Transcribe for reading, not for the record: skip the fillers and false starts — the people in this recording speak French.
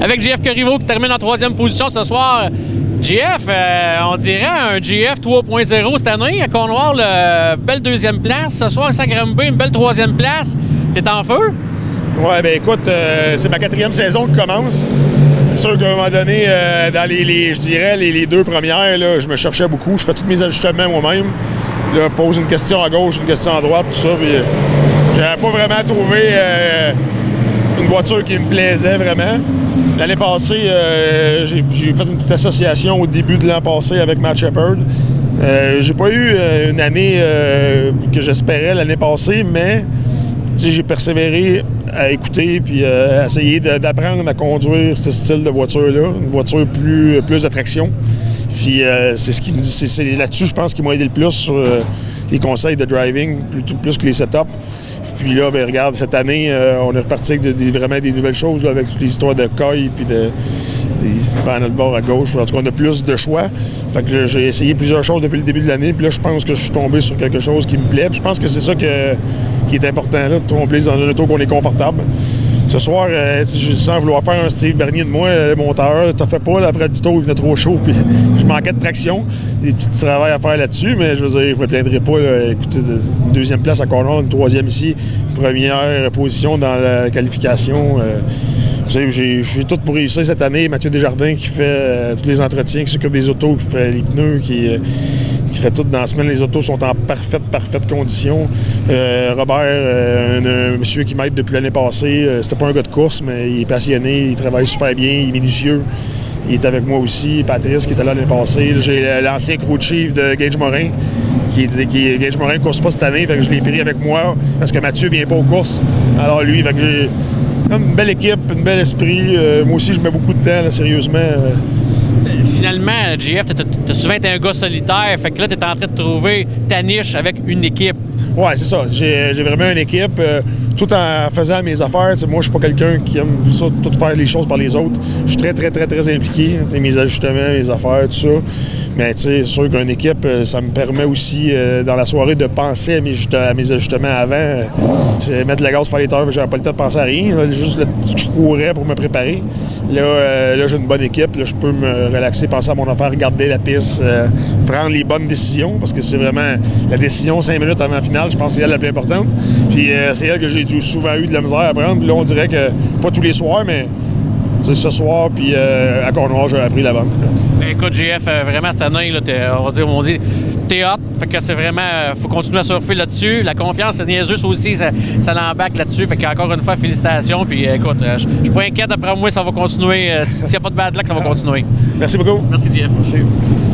Avec JF Corriveau qui termine en 3e position ce soir. JF, on dirait un JF 3.0 cette année. À Cornwall, belle 2e place. Ce soir, à Granby, une belle 3e place. T'es en feu? Ouais, ben écoute, c'est ma 4e saison qui commence. C'est sûr qu'à un moment donné, dans je dirais les 2 premières, là, je me cherchais beaucoup. Je fais tous mes ajustements moi-même. Là, pose une question à gauche, une question à droite, tout ça. Puis, j'avais pas vraiment trouvé une voiture qui me plaisait vraiment. L'année passée, j'ai fait une petite association au début de l'an passé avec Matt Shepard. J'ai pas eu une année que j'espérais l'année passée, mais j'ai persévéré à écouter puis à essayer d'apprendre à conduire ce style de voiture-là, une voiture plus d'attraction. Puis c'est ce qui me dit, c'est là-dessus, je pense, qui m'a aidé le plus sur les conseils de driving, plus que les setups. Puis là, ben, regarde, cette année, on est reparti avec vraiment des nouvelles choses, là, avec toutes les histoires de coil puis des panneaux de bord à gauche. En tout cas, on a plus de choix. Fait que j'ai essayé plusieurs choses depuis le début de l'année. Puis là, je pense que je suis tombé sur quelque chose qui me plaît. Puis je pense que c'est ça qui est important, là, de tromper dans un auto qu'on est confortable. Ce soir, je sens vouloir faire un Steve Bernier de moi, le monteur. T'as fait pas, là, après 10 tours, il venait trop chaud, puis je manquais de traction. Il y a des petits travail à faire là-dessus, mais je veux dire, je me plaindrai pas. Là. Écoutez, une 2e place à Cornwall, une 3e ici, 1re position dans la qualification. J'ai tout pour réussir cette année. Mathieu Desjardins qui fait tous les entretiens, qui s'occupe des autos, qui fait les pneus, qui fait tout dans la semaine. Les autos sont en parfaite condition. Robert, un monsieur qui m'aide depuis l'année passée. C'était pas un gars de course, mais il est passionné, il travaille super bien, il est minutieux. Il est avec moi aussi. Patrice qui était là l'année passée. J'ai l'ancien crew chief de Gage Morin. Gage Morin ne course pas cette année, fait que je l'ai pris avec moi parce que Mathieu ne vient pas aux courses. Alors lui, fait que j'ai une belle équipe, un bel esprit. Moi aussi, je mets beaucoup de temps, là, sérieusement. Finalement, JF, t'as souvent été un gars solitaire, fait que là, t'es en train de trouver ta niche avec une équipe. Ouais, c'est ça. J'ai vraiment une équipe. Tout en faisant mes affaires, moi, je suis pas quelqu'un qui aime ça, tout faire les choses par les autres. Je suis très impliqué. Mes ajustements, mes affaires, tout ça. Mais c'est sûr qu'une équipe, ça me permet aussi, dans la soirée, de penser à mes ajustements avant. Mettre la gaz, faire les teurs, j'avais pas le temps de penser à rien. Là, juste, je courais pour me préparer. Là, j'ai une bonne équipe. Là, je peux me relaxer, penser à mon affaire, regarder la piste, prendre les bonnes décisions, parce que c'est vraiment la décision 5 minutes avant la finale, je pense que c'est elle la plus importante. Puis c'est elle que j'ai souvent eu de la misère à prendre. Puis là, on dirait que, pas tous les soirs, mais c'est ce soir, puis à Cornwall, j'ai appris la vente. Ben, écoute, JF, vraiment cette année, là, on dit t'es hot, fait que c'est vraiment, faut continuer à surfer là-dessus. La confiance, c'est niaiseux, ça aussi, ça l'embarque là-dessus. Fait qu'encore une fois, félicitations. Puis écoute, je suis pas inquiète, d'après moi, ça va continuer. S'il n'y a pas de bad luck, ça va continuer. Merci beaucoup. Merci, JF. Merci.